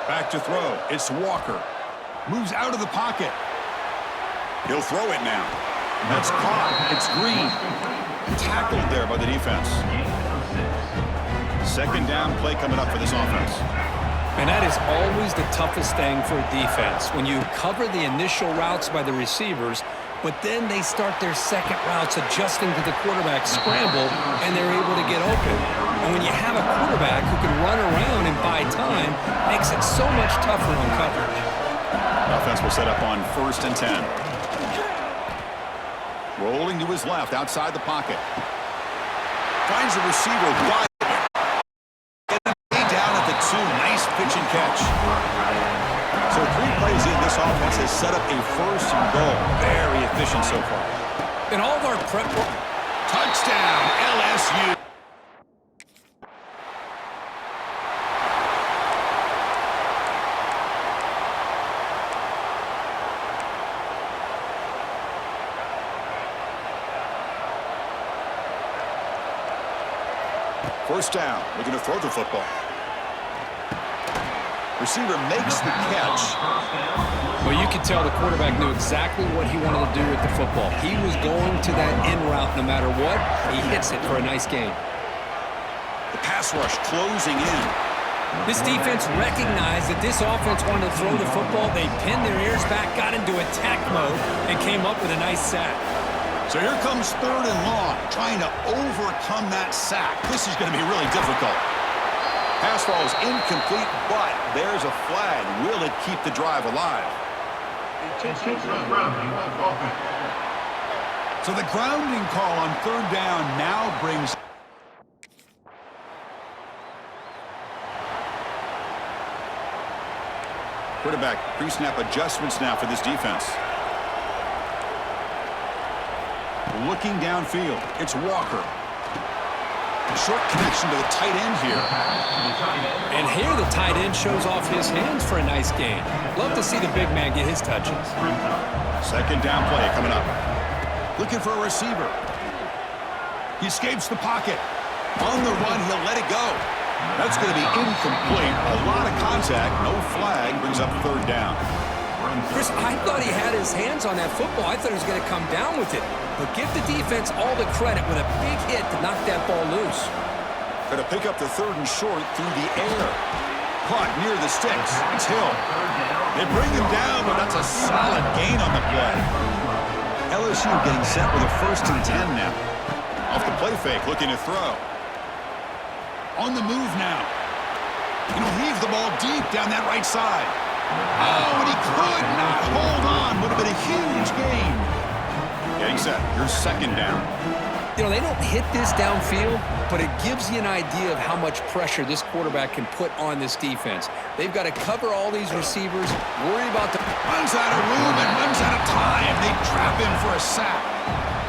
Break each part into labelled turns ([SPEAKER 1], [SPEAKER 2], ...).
[SPEAKER 1] Back to throw. It's Walker. Moves out of the pocket. He'll throw it now. That's caught. It's Green. Tackled there by the defense. Second down play coming up for this offense.
[SPEAKER 2] And that is always the toughest thing for a defense, when you cover the initial routes by the receivers, but then they start their second routes adjusting to the quarterback scramble, and they're able to get open. And when you have a quarterback who can run around and buy time, it makes it so much tougher on coverage.
[SPEAKER 1] Offense will set up on 1st and 10. Rolling to his left, outside the pocket. Finds a receiver wide. Down at the 2. Nice pitch and catch. So 3 plays in, this offense has set up a 1st and goal. Very efficient so far.
[SPEAKER 2] In all of our prep work.
[SPEAKER 1] Touchdown, LSU. First down, looking to throw the football. Receiver makes the catch.
[SPEAKER 2] Well, you could tell the quarterback knew exactly what he wanted to do with the football. He was going to that in route no matter what. He hits it for a nice gain.
[SPEAKER 1] The pass rush closing in.
[SPEAKER 2] This defense recognized that this offense wanted to throw the football. They pinned their ears back, got into attack mode, and came up with a nice sack.
[SPEAKER 1] So here comes 3rd and long, trying to overcome that sack. This is going to be really difficult. Pass ball is incomplete, but there's a flag. Will it keep the drive alive? So the grounding call on 3rd down now brings... Quarterback pre-snap adjustments now for this defense. Looking downfield, it's Walker. A short connection to the tight end here.
[SPEAKER 2] And here the tight end shows off his hands for a nice gain. Love to see the big man get his touches.
[SPEAKER 1] Second down play coming up. Looking for a receiver. He escapes the pocket. On the run, he'll let it go. That's going to be incomplete. A lot of contact, no flag, brings up 3rd down.
[SPEAKER 2] Chris, I thought he had his hands on that football. I thought he was going to come down with it. But give the defense all the credit with a big hit to knock that ball loose.
[SPEAKER 1] Going to pick up the 3rd and short through the air. Caught near the sticks. It's Hill. They bring him down, but that's a solid gain on the play. LSU getting set with a 1st and 10 now. Off the play fake, looking to throw. On the move now. He'll heave the ball deep down that right side. Oh, and he could not hold on. Would have been a huge gain. Getting set. Here's 2nd down.
[SPEAKER 2] You know, they don't hit this downfield, but it gives you an idea of how much pressure this quarterback can put on this defense. They've got to cover all these receivers, worry about the...
[SPEAKER 1] Runs out of room and runs out of time. They trap him for a sack.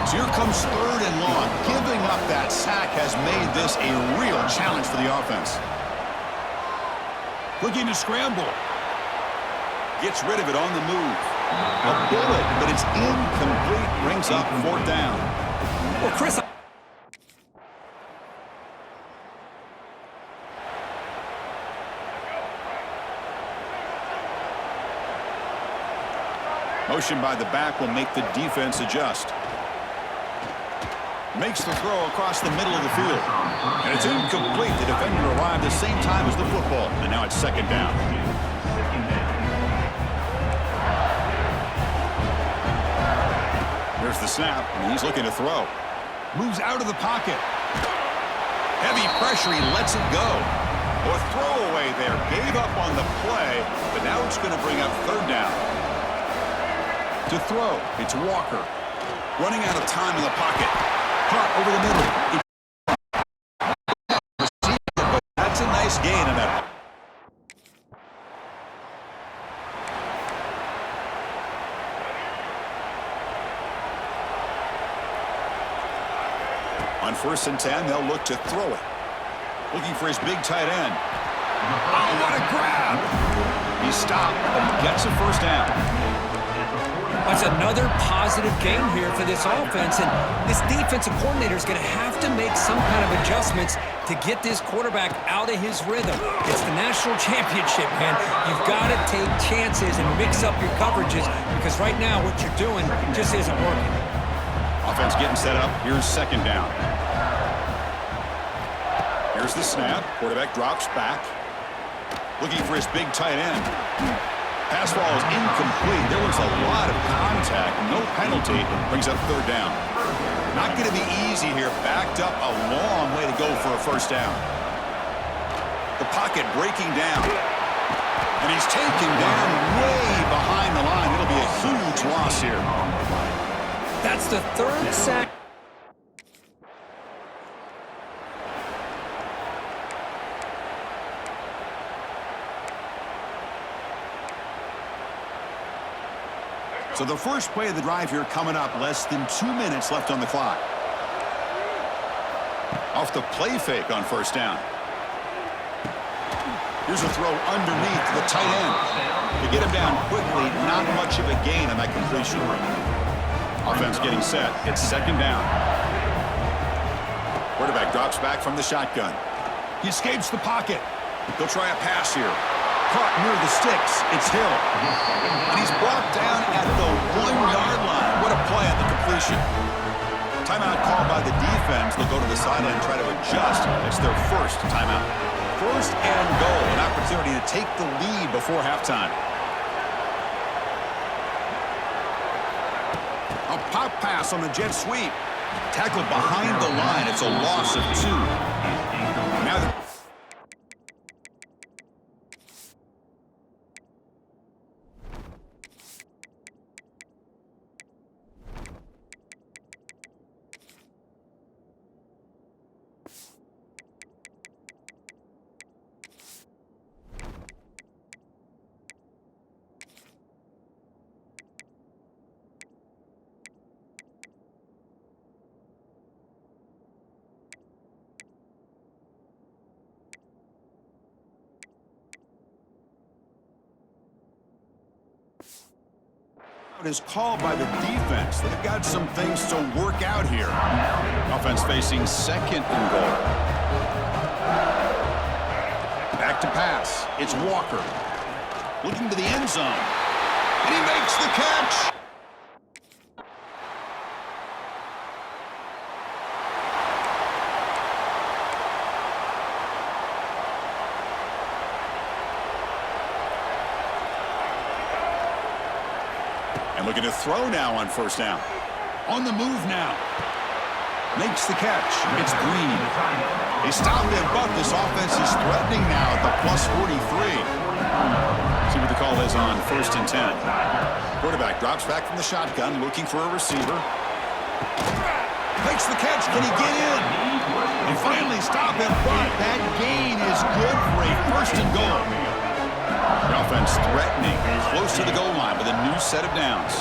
[SPEAKER 1] So here comes 3rd and long. Giving up that sack has made this a real challenge for the offense. Looking to scramble. Gets rid of it on the move. A bullet, but it's incomplete. Brings up 4th down.
[SPEAKER 2] Well, Chris...
[SPEAKER 1] Motion by the back will make the defense adjust. Makes the throw across the middle of the field. And it's incomplete. The defender arrived the same time as the football. And now it's 2nd down. There's the snap, and he's looking to throw. Moves out of the pocket. Heavy pressure, he lets it go. A throwaway there. Gave up on the play, but now it's going to bring up 3rd down. To throw, it's Walker. Running out of time in the pocket. Caught over the middle. But that's a nice gain in that. On 1st and 10, they'll look to throw it. Looking for his big tight end. Oh, what a grab! He stopped, but he gets a 1st down.
[SPEAKER 2] That's another positive game here for this offense, and this defensive coordinator is going to have to make some kind of adjustments to get this quarterback out of his rhythm. It's the national championship, man. You've got to take chances and mix up your coverages because right now what you're doing just isn't working.
[SPEAKER 1] Offense getting set up. Here's second down. Here's the snap. Quarterback drops back. Looking for his big tight end. Pass ball is incomplete. There was a lot of contact. No penalty. Brings up third down. Not going to be easy here. Backed up a long way to go for a first down. The pocket breaking down. And he's taken down way behind the line. It'll be a huge loss here.
[SPEAKER 2] That's the third sack.
[SPEAKER 1] So the first play of the drive here coming up, less than 2 minutes left on the clock. Off the play fake on first down. Here's a throw underneath the tight end. To get him down quickly, not much of a gain on that completion. Offense getting set. It's second down. Quarterback drops back from the shotgun. He escapes the pocket. He'll try a pass here. Caught near the sticks. It's Hill. And he's brought down at the 1-yard line. What a play on the completion. Timeout called by the defense. They'll go to the sideline and try to adjust. It's their first timeout. First and goal. An opportunity to take the lead before halftime. A pop pass on the jet sweep. Tackled behind the line. It's a loss of 2. Now the is called by the defense. They've got some things to work out here. Offense facing second and goal. Back to pass. It's Walker. Looking to the end zone. And he makes the catch. And looking to throw now on first down. On the move now. Makes the catch. It's Green. He stopped it, but this offense is threatening now at the plus 43. See what the call is on first and 10. Quarterback drops back from the shotgun, looking for a receiver. Makes the catch. Can he get in? And finally stop him, but that gain is good for a first and goal. The offense threatening, close to the goal line with a new set of downs.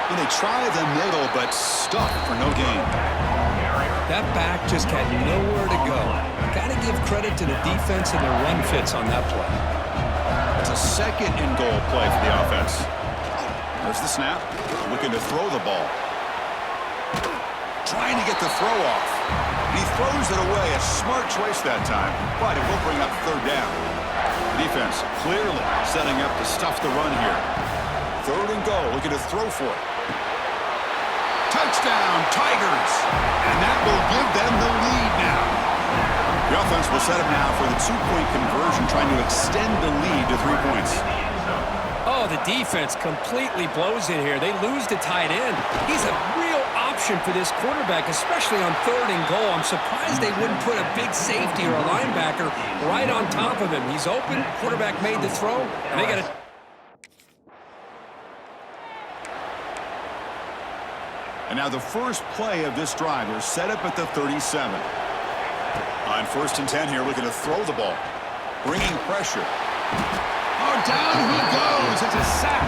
[SPEAKER 1] And they try the middle, but stuck for no gain.
[SPEAKER 2] That back just had nowhere to go. Got to give credit to the defense and their run fits on that play.
[SPEAKER 1] It's a second and goal play for the offense. There's the snap. Looking to throw the ball. Trying to get the throw off. He throws it away. A smart choice that time, but it will bring up third down. Defense clearly setting up to stuff the run here. Third and goal, looking to throw for it. Touchdown, Tigers! And that will give them the lead now. The offense will set up now for the 2-point conversion, trying to extend the lead to 3 points.
[SPEAKER 2] Oh, the defense completely blows it here. They lose the tight end. He's a real option for this quarterback, especially on third and goal. I'm surprised they wouldn't put a big safety or a linebacker right on top of him. He's open. Quarterback made the throw, and they got to...
[SPEAKER 1] And now the first play of this drive is set up at the 37. On first and 10 here, looking to throw the ball. Bringing pressure. Oh, down he goes. It's a sack.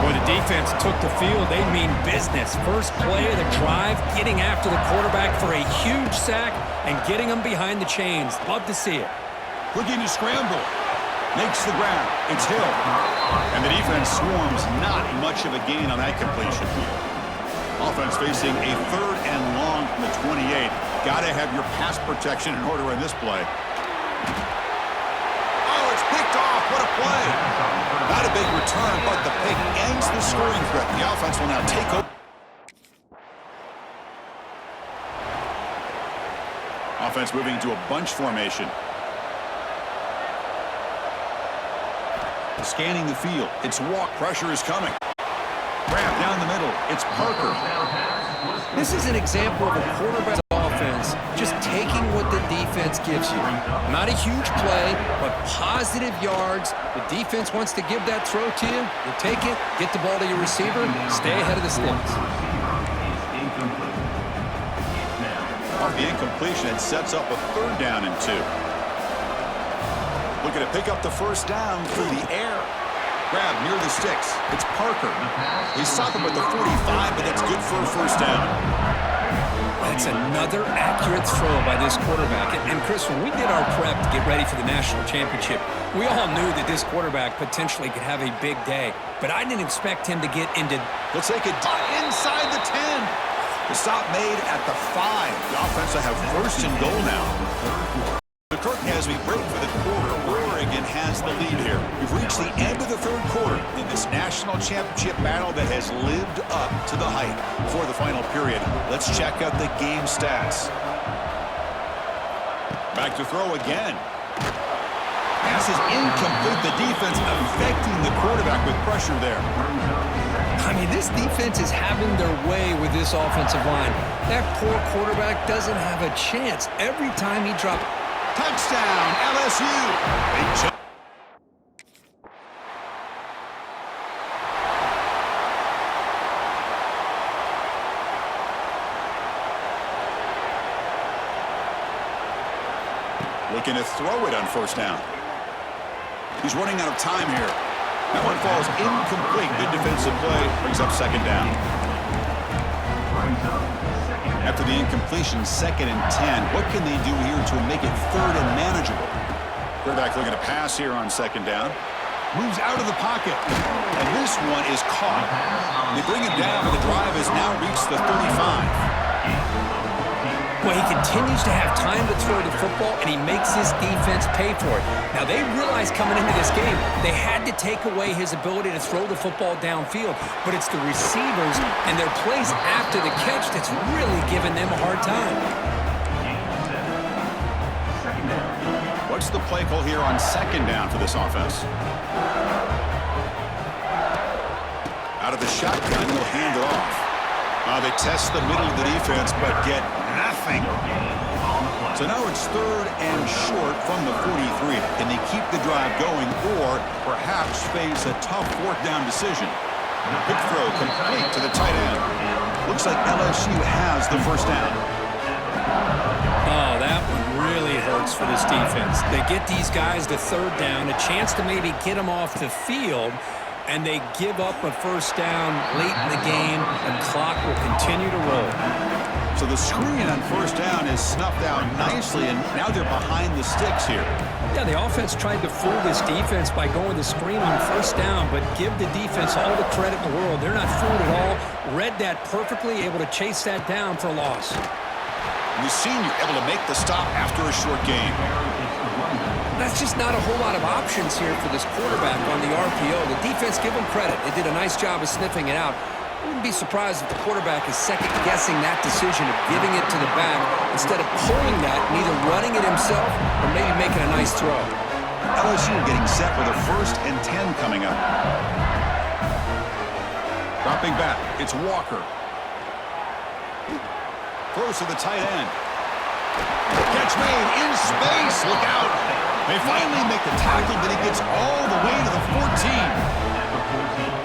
[SPEAKER 2] Boy, the defense took the field. They mean business. First play of the drive, getting after the quarterback for a huge sack and getting him behind the chains. Love to see it.
[SPEAKER 1] Looking to scramble. Makes the grab. It's Hill. And the defense swarms. Not much of a gain on that completion. Offense facing a 3rd and long from the 28. Got to have your pass protection in order in this play. Oh, it's picked off. What a play. Not a big return, but the pick ends the scoring threat. The offense will now take over. Offense moving into a bunch formation. Scanning the field. It's walk. Pressure is coming. Grab down the middle. It's Parker.
[SPEAKER 2] This is an example of a quarterback offense just taking what the defense gives you. Not a huge play, but positive yards. The defense wants to give that throw to you. You take it, get the ball to your receiver, stay ahead of the sticks.
[SPEAKER 1] Off the incompletion, it sets up a 3rd down and 2. Looking to pick up the 1st down through the air. Grab near the sticks. It's Parker. He stopped him at the 45, but that's good for a 1st down.
[SPEAKER 2] That's another accurate throw by this quarterback. And Chris, when we did our prep to get ready for the national championship, we all knew that this quarterback potentially could have a big day. But I didn't expect him to get into...
[SPEAKER 1] They'll take it inside the 10. The stop made at the 5. The offense will have 1st and goal now. The Kirk has me break for the quarter. Oregon has the lead here. We've reached the end of the 3rd quarter in this national championship battle that has lived up to the hype. For the final period, let's check out the game stats. Back to throw again. Pass is incomplete. The defense affecting the quarterback with pressure there.
[SPEAKER 2] I mean, this defense is having their way with this offensive line. That poor quarterback doesn't have a chance. Every time he drops...
[SPEAKER 1] Touchdown, LSU. Looking to throw it on 1st down. He's running out of time here. That one falls incomplete. Good defensive play. Brings up 2nd down. After the incompletion, 2nd and 10. What can they do here to make it 3rd and manageable? Quarterback looking to pass here on 2nd down. Moves out of the pocket. And this one is caught. They bring him down, but the drive has now reached the 35.
[SPEAKER 2] Well, he continues to have time to throw the football, and he makes his defense pay for it. Now, they realized coming into this game they had to take away his ability to throw the football downfield, but it's the receivers and their plays after the catch that's really giving them a hard time.
[SPEAKER 1] What's the play call here on 2nd down for this offense? Out of the shotgun, they'll hand it off. They test the middle of the defense, but get nothing. So now it's 3rd and short from the 43. Can they keep the drive going or perhaps face a tough 4th down decision? Big throw complete to the tight end. Looks like LSU has the 1st down.
[SPEAKER 2] Oh, that one really hurts for this defense. They get these guys to 3rd down, a chance to maybe get them off the field, and they give up a 1st down late in the game. The clock will continue to roll.
[SPEAKER 1] So the screen on 1st down is snuffed out nicely, and now they're behind the sticks here.
[SPEAKER 2] Yeah, the offense tried to fool this defense by going the screen on 1st down, but give the defense all the credit in the world. They're not fooled at all. Read that perfectly, able to chase that down for a loss.
[SPEAKER 1] The senior able to make the stop after a short game.
[SPEAKER 2] That's just not a whole lot of options here for this quarterback on the RPO. The defense, give them credit. They did a nice job of sniffing it out. I wouldn't be surprised if the quarterback is second-guessing that decision of giving it to the back instead of pulling that and either running it himself or maybe making a nice throw.
[SPEAKER 1] LSU getting set with a 1st and 10 coming up. Dropping back, it's Walker. Throws to the tight end. Catch made in space. Look out. They finally make the tackle, but he gets all the way to the 14.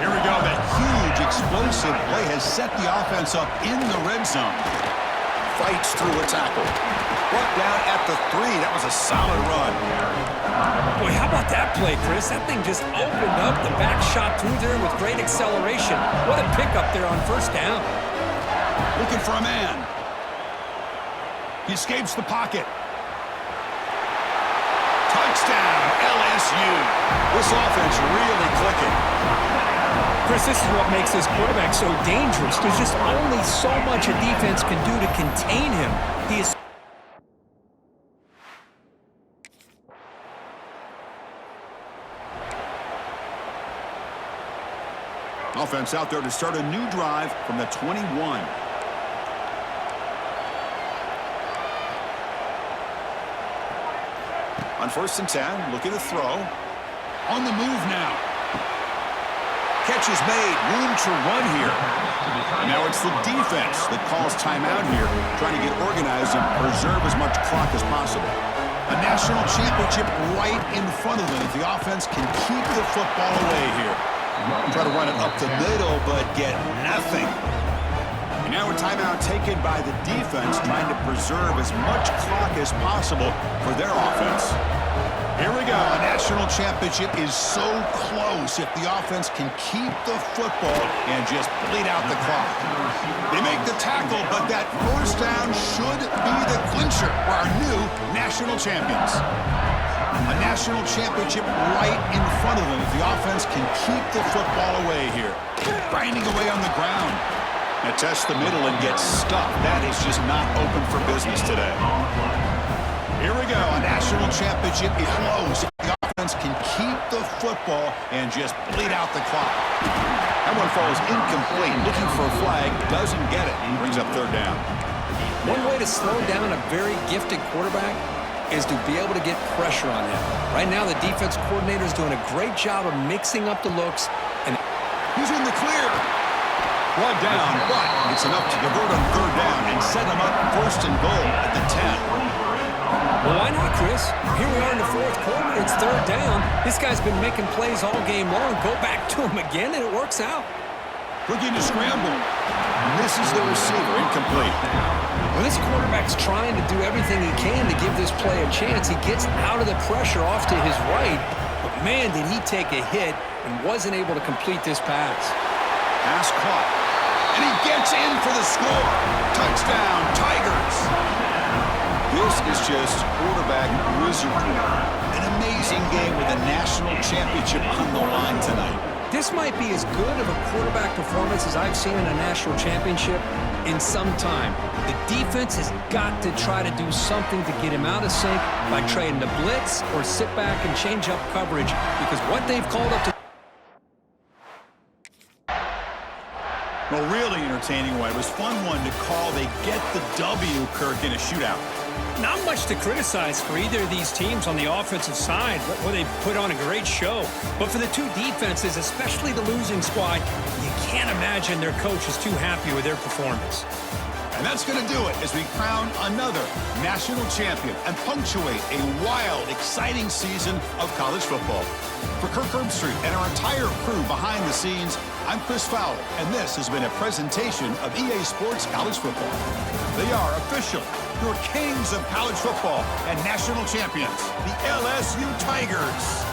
[SPEAKER 1] Here we go. That huge explosive play has set the offense up in the red zone. Fights through a tackle. Brought down at the 3. That was a solid run.
[SPEAKER 2] Boy, how about that play, Chris? That thing just opened up. The back shot through there with great acceleration. What a pickup there on 1st down.
[SPEAKER 1] Looking for a man. He escapes the pocket. Touchdown, LSU. LSU. This offense really clicking.
[SPEAKER 2] Chris, this is what makes this quarterback so dangerous. There's just only so much a defense can do to contain him. He is...
[SPEAKER 1] Offense out there to start a new drive from the 21. On 1st and 10, looking to throw. On the move now. Catch is made, room to run here. Now it's the defense that calls timeout here, trying to get organized and preserve as much clock as possible. A national championship right in front of them if the offense can keep the football away here. Try to run it up the middle, but get nothing. And now a timeout taken by the defense, trying to preserve as much clock as possible for their offense. Here we go. A national championship is so close if the offense can keep the football and just bleed out the clock. They make the tackle, but that first down should be the clincher for our new national champions. A national championship right in front of them if the offense can keep the football away here. Grinding away on the ground. Now test the middle and get stuck. That is just not open for business today. Here we go. A national championship is close. The offense can keep the football and just bleed out the clock. That one falls incomplete. Looking for a flag. Doesn't get it. Brings up 3rd down.
[SPEAKER 2] One way to slow down a very gifted quarterback is to be able to get pressure on him. Right now, the defense coordinator is doing a great job of mixing up the looks. And
[SPEAKER 1] he's in the clear. Brought down, but it's enough to convert on 3rd down and set him up 1st and goal at the 10.
[SPEAKER 2] Well, why not, Chris? Here we are in the 4th quarter. It's 3rd down. This guy's been making plays all game long. Go back to him again, and it works out.
[SPEAKER 1] Looking to scramble. Misses the receiver. Incomplete.
[SPEAKER 2] Well, this quarterback's trying to do everything he can to give this play a chance. He gets out of the pressure off to his right. But, man, did he take a hit and wasn't able to complete this pass.
[SPEAKER 1] Pass caught. And he gets in for the score. Touchdown, Tigers. This is just quarterback wizardry. An amazing game with a national championship on the line tonight.
[SPEAKER 2] This might be as good of a quarterback performance as I've seen in a national championship in some time. The defense has got to try to do something to get him out of sync by trading the blitz or sit back and change up coverage, because what they've called up to...
[SPEAKER 1] Well, really entertaining one. It was fun one to call. They get the W, Kirk, in a shootout.
[SPEAKER 2] Not much to criticize for either of these teams on the offensive side. Well, they put on a great show. But for the two defenses, especially the losing squad, you can't imagine their coach is too happy with their performance.
[SPEAKER 1] And that's going to do it as we crown another national champion and punctuate a wild, exciting season of college football. For Kirk Herbstreit and our entire crew behind the scenes, I'm Chris Fowler, and this has been a presentation of EA Sports College Football. They are official, your kings of college football and national champions, the LSU Tigers.